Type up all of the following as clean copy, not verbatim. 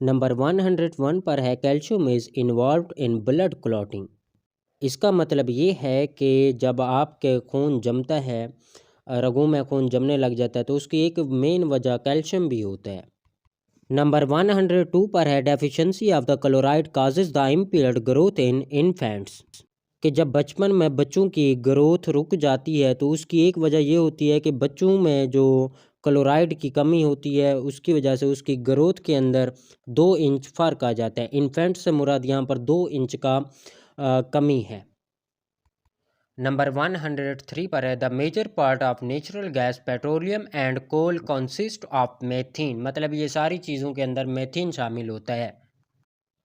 Number 101 पर है calcium is involved in blood clotting. इसका मतलब ये है कि जब आपके खून जमता है, रगों में खून जमने लग जाता है, तो उसकी एक मेन वजह कैल्शियम भी होता है। नंबर 102 पर है deficiency of the chloride causes the impaired growth in infants. कि जब बचपन में बच्चों की ग्रोथ रुक जाती है तो उसकी एक वजह ये होती है कि बच्चों में जो क्लोराइड की कमी होती है उसकी वजह से उसकी ग्रोथ के अंदर 2 इंच फ़र्क आ जाता है। इन्फेंट से मुराद यहाँ पर 2 इंच का कमी है। नंबर 103 पर है the major part of natural gas petroleum and coal consist of methane. मतलब ये सारी चीज़ों के अंदर मेथीन शामिल होता है।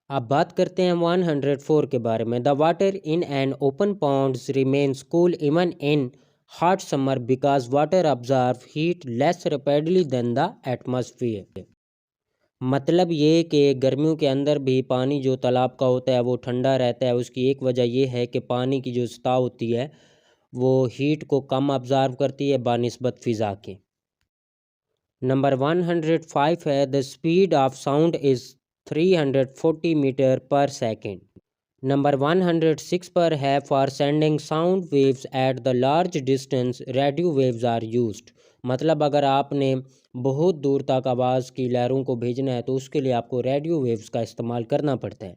अब बात करते हैं 104 के बारे में। The water in an open ponds remains cool even in hot summer because water absorb heat less rapidly than the atmosphere. मतलब ये कि गर्मियों के अंदर भी पानी जो तालाब का होता है वो ठंडा रहता है। उसकी एक वजह ये है कि पानी की जो सतह होती है वो हीट को कम ऑब्जर्व करती है बानिस्बत फ़िज़ा के। नंबर 105 है the speed of sound is 340 metre per second. Number 106 पर है for sending sound waves at the large distance radio waves are used. मतलब अगर आपने बहुत दूर तक आवाज़ की लहरों को भेजना है तो उसके लिए आपको रेडियो वेव्स का इस्तेमाल करना पड़ता है।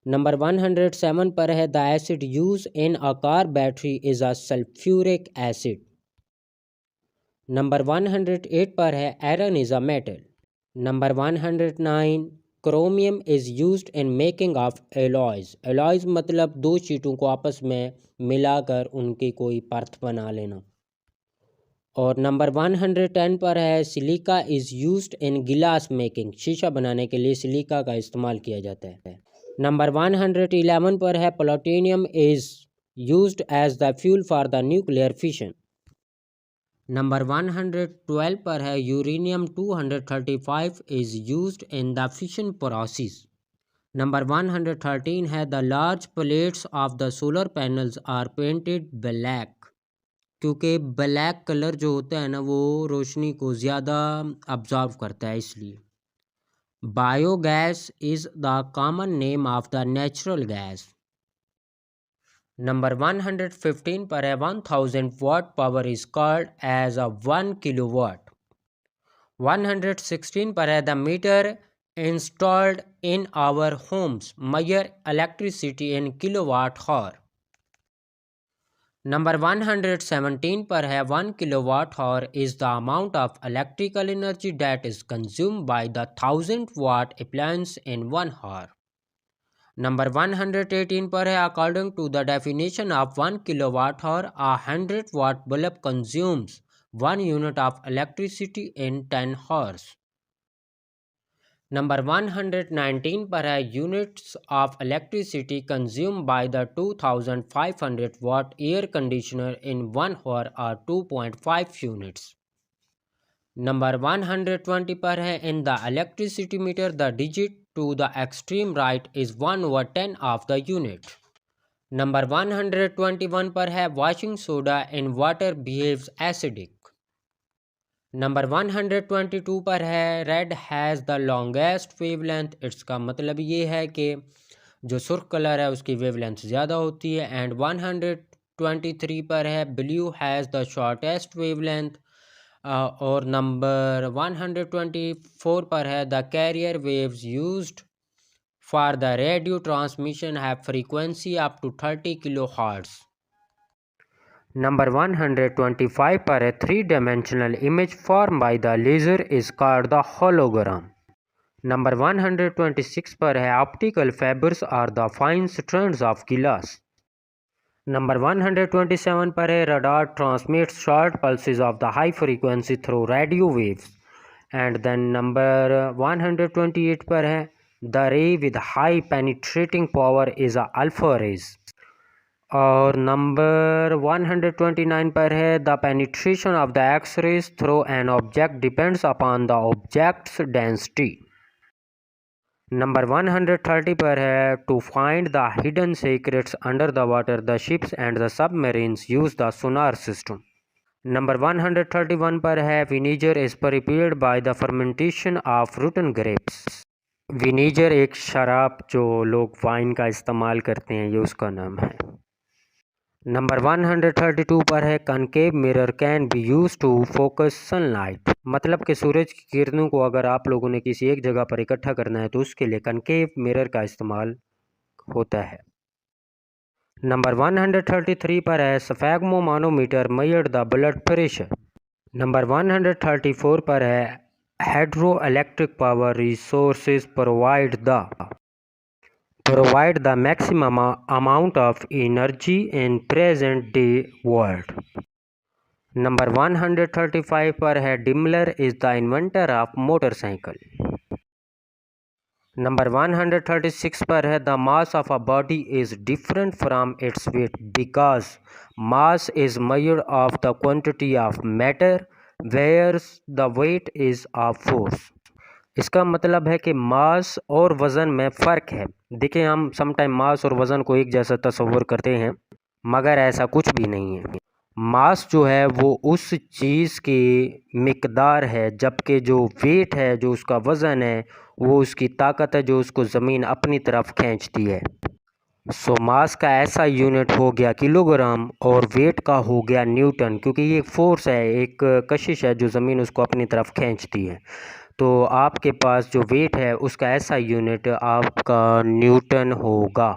नंबर 107 पर है the acid use in a car battery is a sulphuric acid. Number 108 पर है iron is a metal. Number 109 chromium is used in making of alloys. Alloys मतलब दो शीटों को आपस में मिलाकर उनकी कोई परत बना लेना। और नंबर 110 पर है सिलिका इज़ यूज्ड इन गिलास मेकिंग। शीशा बनाने के लिए सिलिका का इस्तेमाल किया जाता है। नंबर 111 पर है plutonium is used as the fuel for the nuclear fission. Number 112 पर है uranium 235 is used in the fission process. Number 113 है the large plates of the solar panels are painted black. क्योंकि ब्लैक कलर जो होता है ना वो रोशनी को ज़्यादा अब्जॉर्व करता है इसलिए। Biogas is the common name of the natural gas. Number 115 पर है 1000 watt power is called as a 1 kilowatt. 116 पर है the meter installed in our homes measure electricity in kilowatt hour. Number 117 पर है 1 kilowatt hour is the amount of electrical energy that is consumed by the 1000 watt appliance in 1 hour. Number 118 पर है according to the definition of 1 kilowatt hour a 100 watt bulb consumes 1 unit of electricity in 10 hours. Number 119 पर है units of electricity consume by the 2500 watt air conditioner in 1 hour are 2.5 units. Number 120 पर है in the electricity meter the digit to the extreme right is 1/10 of the unit. Number 121 पर है washing soda in water behaves acidic. Number 122 पर है red has the longest wavelength. इसका मतलब ये है कि जो सुर्ख कलर है उसकी वेवलेंथ ज़्यादा होती है। एंड 123 पर है blue has the shortest wavelength. और नंबर 124 पर है the carrier waves used for the radio transmission have frequency up to 30 kilo hertz. Number 125 पर है 3 dimensional image form by the laser is called the hologram. Number 126 पर है optical fibres are the fine strands of glass. Number 127 पर है radar transmits short pulses of the high frequency through radio waves. And then number 128 पर है the ray with high penetrating power is a alpha rays. और number 129 पर है the penetration of the X rays through an object depends upon the object's density. Number 130 पर है to find the hidden secrets under the water the ships and the submarines use the sonar system. Number 131 पर है vinegar is prepared by the fermentation of rotten grapes. Vinegar एक शराब जो लोग wine का इस्तेमाल करते हैं, ये उसका नाम है। नंबर 132 पर है concave mirror can be use to focus sunlight. मतलब कि सूरज की किरणों को अगर आप लोगों ने किसी एक जगह पर इकट्ठा करना है तो उसके लिए कनकेव मिरर का इस्तेमाल होता है। नंबर 133 पर है sphygmomanometer measure the blood pressure. Number 134 पर है hydro electric power resources provide the maximum amount of energy in present day world. Number 135 पर है Daimler is the inventor of motorcycle. Number 136 पर है the mass of a body is different from its weight because mass is measure of the quantity of matter whereas the weight is a force. इसका मतलब है कि मास और वज़न में फ़र्क है। देखिए, हम समटाइम मास और वज़न को एक जैसा तस्वुर करते हैं, मगर ऐसा कुछ भी नहीं है। मास जो है वो उस चीज़ की मिक़दार है, जबकि जो वेट है, जो उसका वज़न है, वो उसकी ताकत है जो उसको ज़मीन अपनी तरफ खींचती है। सो मास का ऐसा यूनिट हो गया किलोग्राम और वेट का हो गया न्यूटन, क्योंकि ये फोर्स है, एक कशिश है जो ज़मीन उसको अपनी तरफ खींचती है। तो आपके पास जो वेट है उसका ऐसा यूनिट आपका न्यूटन होगा।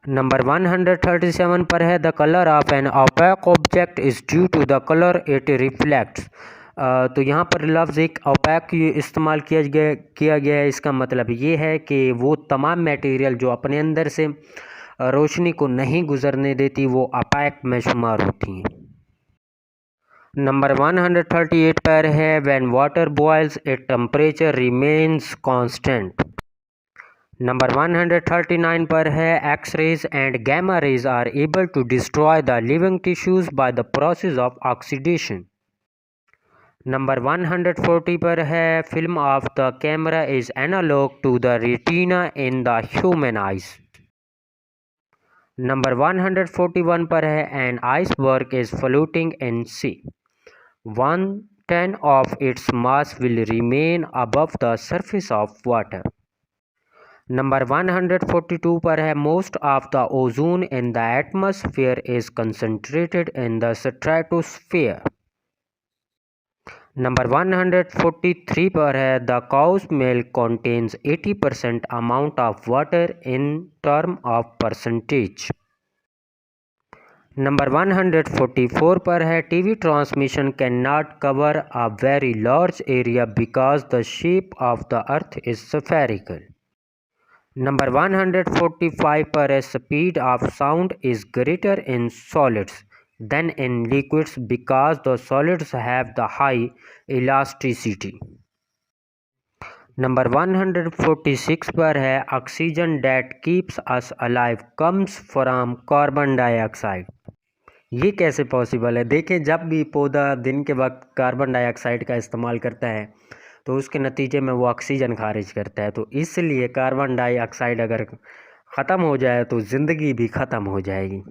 नंबर 137 पर है the colour of an opaque object is due to the colour it reflects. तो यहाँ पर लफ्ज़ एक ओपेक इस्तेमाल किया गया है। इसका मतलब ये है कि वो तमाम मटेरियल जो अपने अंदर से रोशनी को नहीं गुजरने देती वो ओपेक में शुमार होती हैं। नंबर 138 पर है when water boils it temperature remains constant. Number 139 पर है X rays and gamma rays are able to destroy the living tissues by the process of oxidation. Number 140 पर है film of the camera is analogue to the retina in the human eyes. Number 141 पर है an iceberg is floating in sea 1/10 of its mass will remain above the surface of water. Number 142 पर है most of the ozone in the atmosphere is concentrated in the stratosphere. Number 143 पर है the cow's milk contains 80% amount of water in term of percentage. Number 144 पर है TV transmission can not cover a very large area because the shape of the earth is spherical. Number 145 पर है speed of sound is greater in solids than in liquids because the solids have the high elasticity. Number 146 पर है oxygen that keeps us alive comes from carbon dioxide. ये कैसे possible है? देखिए, जब भी पौधा दिन के वक्त कार्बन डाइऑक्साइड का इस्तेमाल करता है तो उसके नतीजे में वो ऑक्सीजन खारिज करता है। तो इसलिए कार्बन डाइऑक्साइड अगर ख़त्म हो जाए तो ज़िंदगी भी ख़त्म हो जाएगी,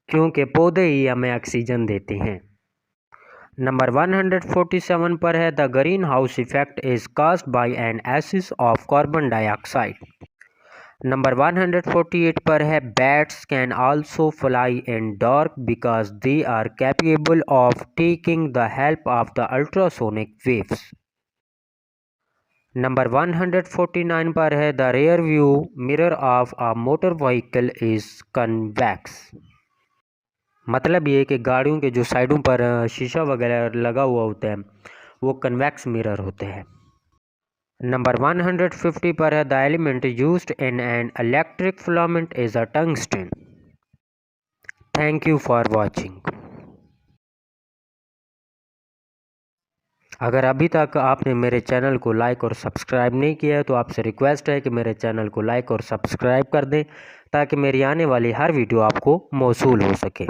क्योंकि पौधे ही हमें ऑक्सीजन देते हैं। नंबर 147 पर है the green house effect is caused by an excess of carbon dioxide. Number 148 पर है bats can also fly in dark because they are capable of taking the help of the ultrasonic waves. Number 149 पर है the rear view mirror of a motor vehicle is convex. मतलब ये कि गाड़ियों के जो साइडों पर शीशा वगैरह लगा हुआ होता है वो कन्वेक्स मिरर होते हैं। नंबर 150 पर है the element used in an electric filament is a tungsten. Thank you for watching. अगर अभी तक आपने मेरे चैनल को लाइक और सब्सक्राइब नहीं किया है तो आपसे रिक्वेस्ट है कि मेरे चैनल को लाइक और सब्सक्राइब कर दें ताकि मेरी आने वाली हर वीडियो आपको मौसूल हो सके।